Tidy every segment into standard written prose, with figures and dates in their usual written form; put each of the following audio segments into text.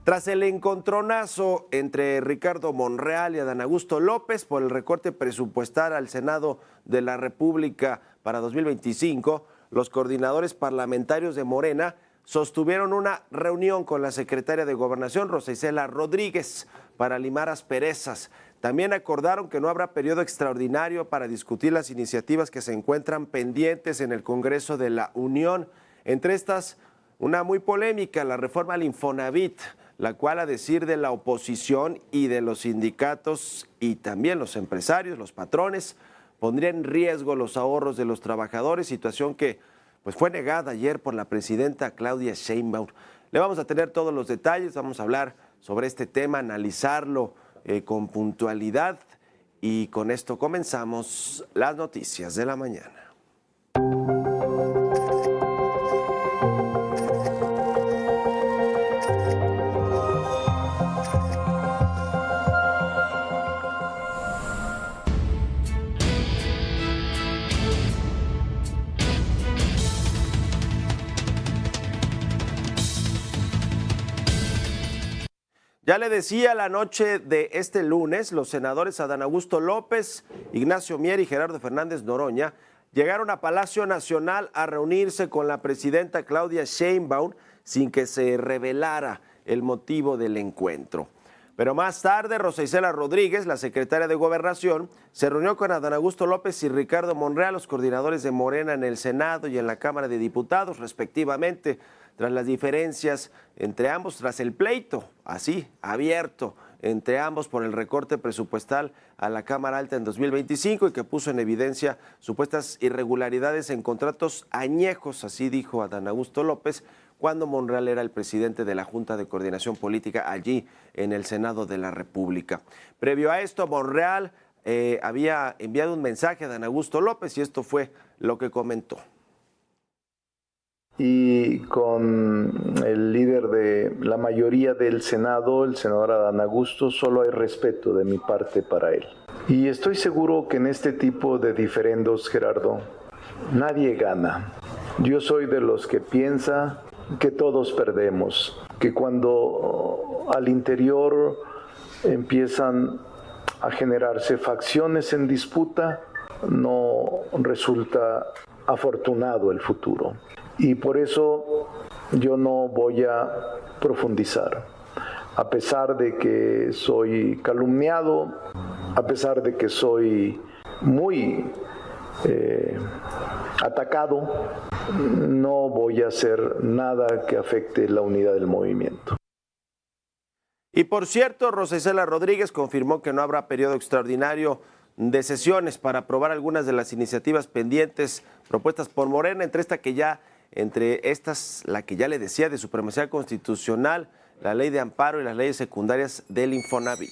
Tras el encontronazo entre Ricardo Monreal y Adán Augusto López por el recorte presupuestal al Senado de la República para 2025, los coordinadores parlamentarios de Morena sostuvieron una reunión con la secretaria de Gobernación, Rosa Isela Rodríguez, para limar asperezas. También acordaron que no habrá periodo extraordinario para discutir las iniciativas que se encuentran pendientes en el Congreso de la Unión. Entre estas, una muy polémica, la reforma al Infonavit, la cual, a decir de la oposición y de los sindicatos y también los empresarios, los patrones, pondría en riesgo los ahorros de los trabajadores, situación que fue negada ayer por la presidenta Claudia Sheinbaum. Le vamos a tener todos los detalles, vamos a hablar sobre este tema, analizarlo con puntualidad, y con esto comenzamos las noticias de la mañana. Ya le decía, la noche de este lunes, los senadores Adán Augusto López, Ignacio Mier y Gerardo Fernández Noroña llegaron a Palacio Nacional a reunirse con la presidenta Claudia Sheinbaum sin que se revelara el motivo del encuentro. Pero más tarde, Rosa Isela Rodríguez, la secretaria de Gobernación, se reunió con Adán Augusto López y Ricardo Monreal, los coordinadores de Morena en el Senado y en la Cámara de Diputados, respectivamente, tras las diferencias entre ambos, tras el pleito, así, abierto, entre ambos por el recorte presupuestal a la Cámara Alta en 2025 y que puso en evidencia supuestas irregularidades en contratos añejos, así dijo Adán Augusto López, cuando Monreal era el presidente de la Junta de Coordinación Política allí en el Senado de la República. Previo a esto, Monreal había enviado un mensaje a Adán Augusto López y esto fue lo que comentó. Y con el líder de la mayoría del Senado, el senador Adán Augusto, solo hay respeto de mi parte para él. Y estoy seguro que en este tipo de diferendos, Gerardo, nadie gana. Yo soy de los que piensa que todos perdemos, que cuando al interior empiezan a generarse facciones en disputa, no resulta afortunado el futuro. Y por eso yo no voy a profundizar. A pesar de que soy calumniado, a pesar de que soy muy atacado, no voy a hacer nada que afecte la unidad del movimiento. Y por cierto, Rosa Isela Rodríguez confirmó que no habrá periodo extraordinario de sesiones para aprobar algunas de las iniciativas pendientes propuestas por Morena, entre estas, la que ya le decía, de supremacía constitucional, la ley de amparo y las leyes secundarias del Infonavit.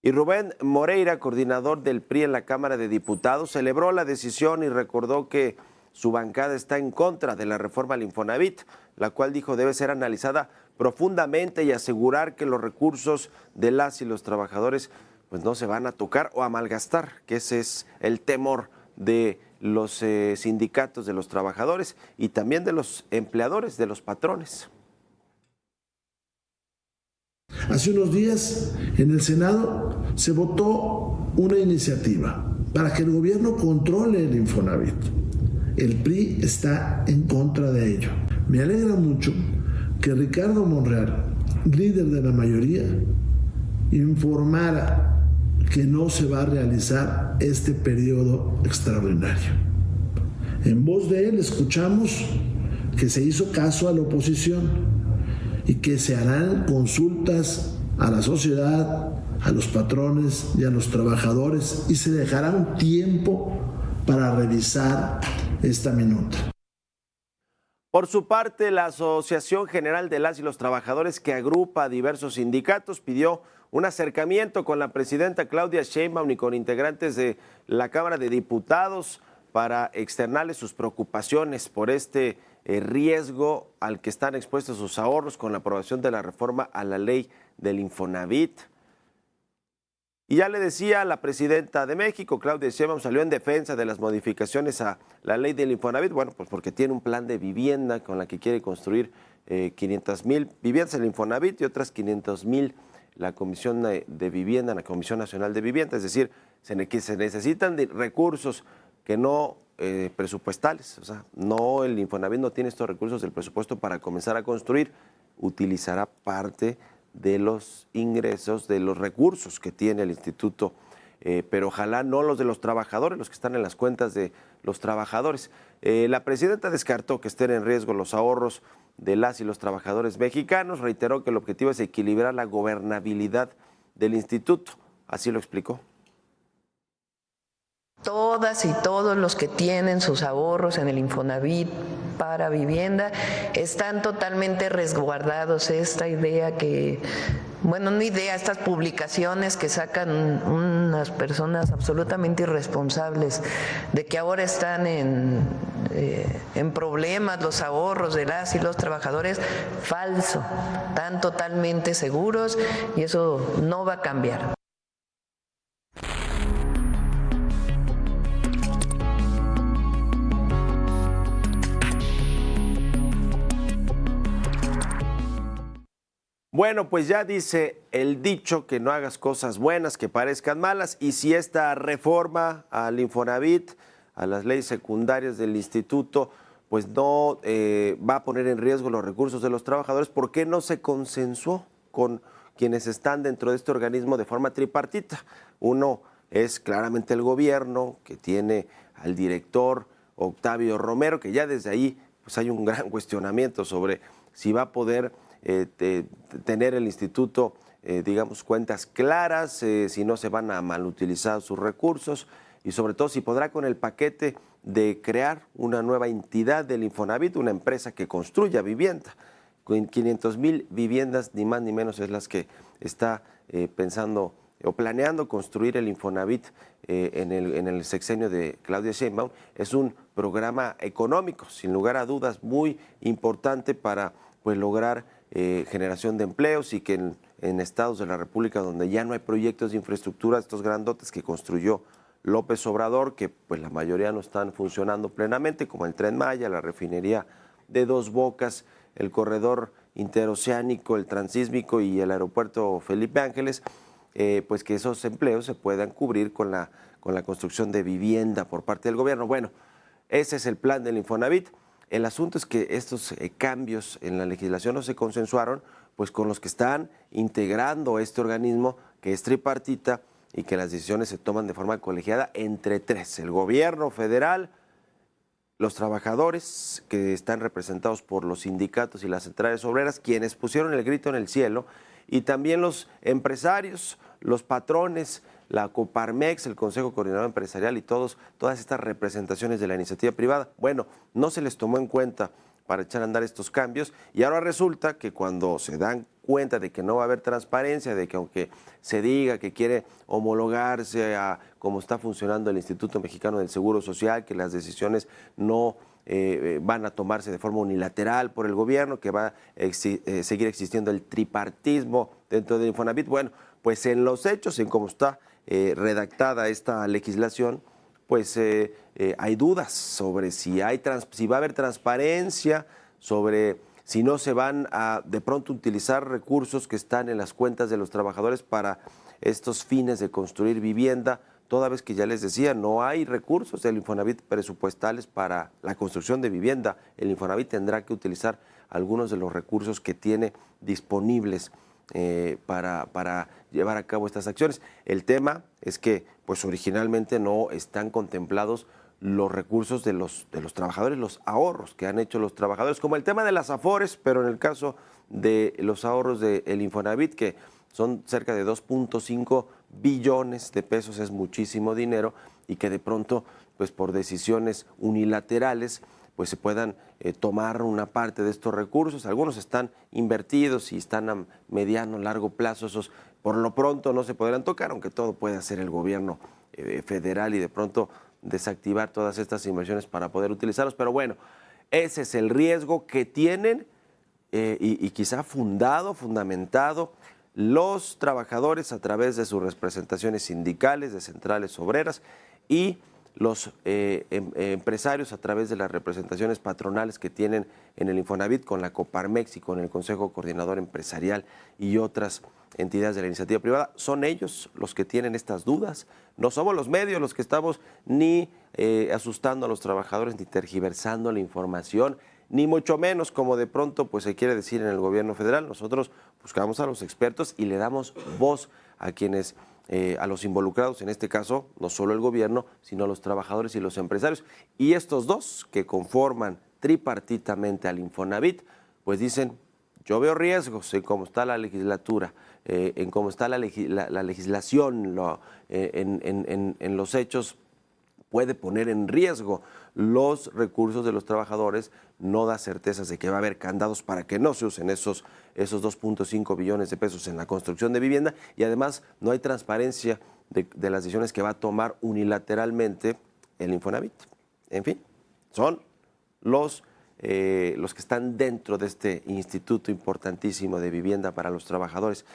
Y Rubén Moreira, coordinador del PRI en la Cámara de Diputados, celebró la decisión y recordó que su bancada está en contra de la reforma al Infonavit, la cual dijo debe ser analizada profundamente y asegurar que los recursos de las y los trabajadores no se van a tocar o a malgastar, que ese es el temor de los sindicatos de los trabajadores y también de los empleadores, de los patrones. Hace unos días en el Senado se votó una iniciativa para que el gobierno controle el Infonavit. El PRI está en contra de ello. Me alegra mucho que Ricardo Monreal, líder de la mayoría, informara que no se va a realizar este periodo extraordinario. En voz de él escuchamos que se hizo caso a la oposición y que se harán consultas a la sociedad, a los patrones y a los trabajadores y se dejará un tiempo para revisar esta minuta. Por su parte, la Asociación General de las y los Trabajadores, que agrupa a diversos sindicatos, pidió un acercamiento con la presidenta Claudia Sheinbaum y con integrantes de la Cámara de Diputados para externarles sus preocupaciones por este riesgo al que están expuestos sus ahorros con la aprobación de la reforma a la ley del Infonavit. Y ya le decía, la presidenta de México, Claudia Sheinbaum, salió en defensa de las modificaciones a la ley del Infonavit, bueno, pues porque tiene un plan de vivienda con la que quiere construir 500,000 viviendas el Infonavit y otras 500,000 la Comisión de Vivienda, la Comisión Nacional de Vivienda, es decir, se necesitan recursos que no presupuestales, o sea, no, el Infonavit no tiene estos recursos del presupuesto para comenzar a construir, utilizará parte de los ingresos, de los recursos que tiene el instituto, pero ojalá no los de los trabajadores, los que están en las cuentas de los trabajadores. La presidenta descartó que estén en riesgo los ahorros de las y los trabajadores mexicanos, reiteró que el objetivo es equilibrar la gobernabilidad del instituto, así lo explicó. Todas y todos los que tienen sus ahorros en el Infonavit para vivienda están totalmente resguardados. Esta idea que, bueno, no idea, estas publicaciones que sacan unas personas absolutamente irresponsables de que ahora están en problemas los ahorros de las y los trabajadores, falso, están totalmente seguros y eso no va a cambiar. Bueno, pues ya dice el dicho que no hagas cosas buenas que parezcan malas, y si esta reforma al Infonavit, a las leyes secundarias del instituto, pues no va a poner en riesgo los recursos de los trabajadores, ¿por qué no se consensuó con quienes están dentro de este organismo de forma tripartita? Uno es claramente el gobierno, que tiene al director Octavio Romero, que ya desde ahí pues hay un gran cuestionamiento sobre si va a poder tener el instituto, digamos, cuentas claras, si no se van a malutilizar sus recursos y sobre todo si podrá con el paquete de crear una nueva entidad del Infonavit, una empresa que construya vivienda. Con 500,000 viviendas, ni más ni menos, es las que está pensando o planeando construir el Infonavit en el sexenio de Claudia Sheinbaum. Es un programa económico, sin lugar a dudas, muy importante para pues lograr generación de empleos y que en estados de la República donde ya no hay proyectos de infraestructura, estos grandotes que construyó López Obrador, que pues la mayoría no están funcionando plenamente, como el Tren Maya, la refinería de Dos Bocas, el corredor interoceánico, el transísmico y el aeropuerto Felipe Ángeles, pues que esos empleos se puedan cubrir con la construcción de vivienda por parte del gobierno. Bueno, ese es el plan del Infonavit. El asunto es que estos cambios en la legislación no se consensuaron pues con los que están integrando este organismo que es tripartita y que las decisiones se toman de forma colegiada entre tres: el gobierno federal, los trabajadores que están representados por los sindicatos y las centrales obreras, quienes pusieron el grito en el cielo, y también los empresarios, los patrones, la Coparmex, el Consejo Coordinador Empresarial y todas estas representaciones de la iniciativa privada. Bueno, no se les tomó en cuenta para echar a andar estos cambios y ahora resulta que cuando se dan cuenta de que no va a haber transparencia, de que aunque se diga que quiere homologarse a cómo está funcionando el Instituto Mexicano del Seguro Social, que las decisiones no van a tomarse de forma unilateral por el gobierno, que va a seguir existiendo el tripartismo dentro del Infonavit, bueno, pues en los hechos, en cómo está redactada esta legislación, pues hay dudas sobre si va a haber transparencia, sobre si no se van a de pronto utilizar recursos que están en las cuentas de los trabajadores para estos fines de construir vivienda, toda vez que ya les decía, no hay recursos del Infonavit presupuestales para la construcción de vivienda. El Infonavit tendrá que utilizar algunos de los recursos que tiene disponibles para llevar a cabo estas acciones. El tema es que pues originalmente no están contemplados los recursos de los trabajadores, los ahorros que han hecho los trabajadores, como el tema de las Afores, pero en el caso de los ahorros del Infonavit, que son cerca de 2.5 billones de pesos, es muchísimo dinero, y que de pronto, pues por decisiones unilaterales, pues se puedan tomar una parte de estos recursos. Algunos están invertidos y están a mediano, largo plazo, esos por lo pronto no se podrán tocar, aunque todo puede hacer el gobierno federal y de pronto desactivar todas estas inversiones para poder utilizarlos. Pero bueno, ese es el riesgo que tienen y quizá fundamentado los trabajadores a través de sus representaciones sindicales, de centrales obreras y los empresarios a través de las representaciones patronales que tienen en el Infonavit con la Coparmex y con el Consejo Coordinador Empresarial y otras entidades de la iniciativa privada, son ellos los que tienen estas dudas. No somos los medios los que estamos ni asustando a los trabajadores, ni tergiversando la información, ni mucho menos como de pronto pues se quiere decir en el gobierno federal. Nosotros buscamos a los expertos y le damos voz a quienes a los involucrados, en este caso, no solo el gobierno, sino los trabajadores y los empresarios. Y estos dos que conforman tripartitamente al Infonavit, pues dicen, yo veo riesgos en cómo está la legislatura, en cómo está la legislación, en los hechos, puede poner en riesgo los recursos de los trabajadores, no da certezas de que va a haber candados para que no se usen esos 2.5 billones de pesos en la construcción de vivienda, y además no hay transparencia de las decisiones que va a tomar unilateralmente el Infonavit. En fin, son los que están dentro de este instituto importantísimo de vivienda para los trabajadores,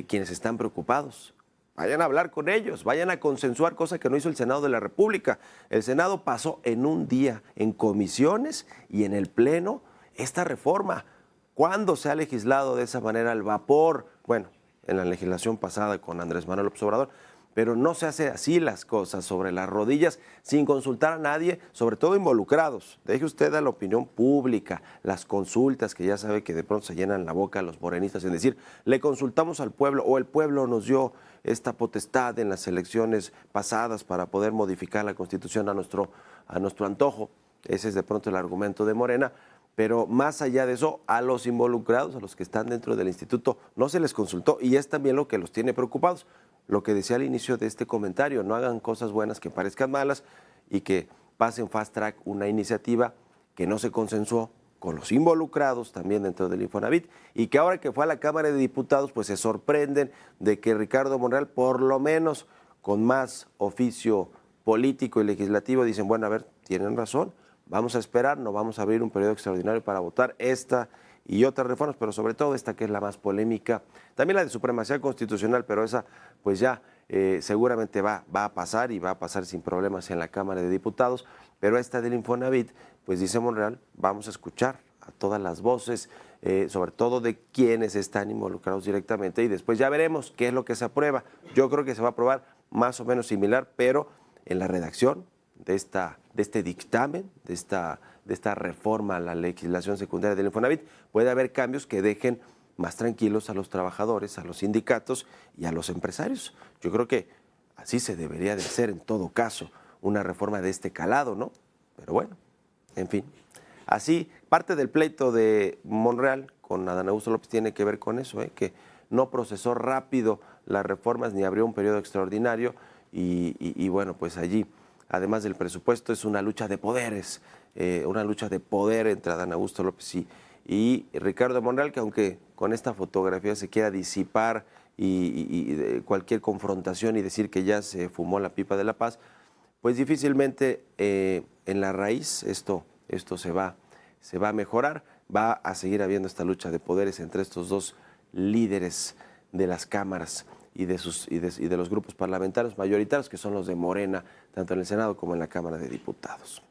quienes están preocupados. Vayan a hablar con ellos, vayan a consensuar, cosa que no hizo el Senado de la República. El Senado pasó en un día en comisiones y en el Pleno esta reforma. ¿Cuándo se ha legislado de esa manera al vapor? Bueno, en la legislación pasada con Andrés Manuel López Obrador, pero no se hace así las cosas sobre las rodillas sin consultar a nadie, sobre todo involucrados. Deje usted a la opinión pública, las consultas, que ya sabe que de pronto se llenan la boca los morenistas en decir, le consultamos al pueblo o el pueblo nos dio esta potestad en las elecciones pasadas para poder modificar la Constitución a nuestro antojo. Ese es de pronto el argumento de Morena. Pero más allá de eso, a los involucrados, a los que están dentro del instituto, no se les consultó, y es también lo que los tiene preocupados. Lo que decía al inicio de este comentario, no hagan cosas buenas que parezcan malas y que pasen fast track una iniciativa que no se consensuó con los involucrados también dentro del Infonavit, y que ahora que fue a la Cámara de Diputados pues se sorprenden de que Ricardo Monreal, por lo menos con más oficio político y legislativo, dicen, bueno, a ver, tienen razón, vamos a esperar, no vamos a abrir un periodo extraordinario para votar esta y otras reformas, pero sobre todo esta que es la más polémica, también la de supremacía constitucional, pero esa pues ya seguramente va a pasar, y va a pasar sin problemas en la Cámara de Diputados, pero esta del Infonavit, pues dice Monreal, vamos a escuchar a todas las voces, sobre todo de quienes están involucrados directamente, y después ya veremos qué es lo que se aprueba. Yo creo que se va a aprobar más o menos similar, pero en la redacción de este dictamen, de esta reforma a la legislación secundaria del Infonavit, puede haber cambios que dejen más tranquilos a los trabajadores, a los sindicatos y a los empresarios. Yo creo que así se debería de hacer en todo caso una reforma de este calado, ¿no? Pero bueno, en fin. Así, parte del pleito de Monreal con Adán Augusto López tiene que ver con eso, que no procesó rápido las reformas ni abrió un periodo extraordinario, y bueno, pues allí, además del presupuesto, es una lucha de poderes, una lucha de poder entre Adán Augusto López y Ricardo Monreal, que aunque con esta fotografía se quiera disipar y cualquier confrontación y decir que ya se fumó la pipa de la paz, pues difícilmente en la raíz esto se va a mejorar. Va a seguir habiendo esta lucha de poderes entre estos dos líderes de las cámaras y de los grupos parlamentarios mayoritarios, que son los de Morena, tanto en el Senado como en la Cámara de Diputados.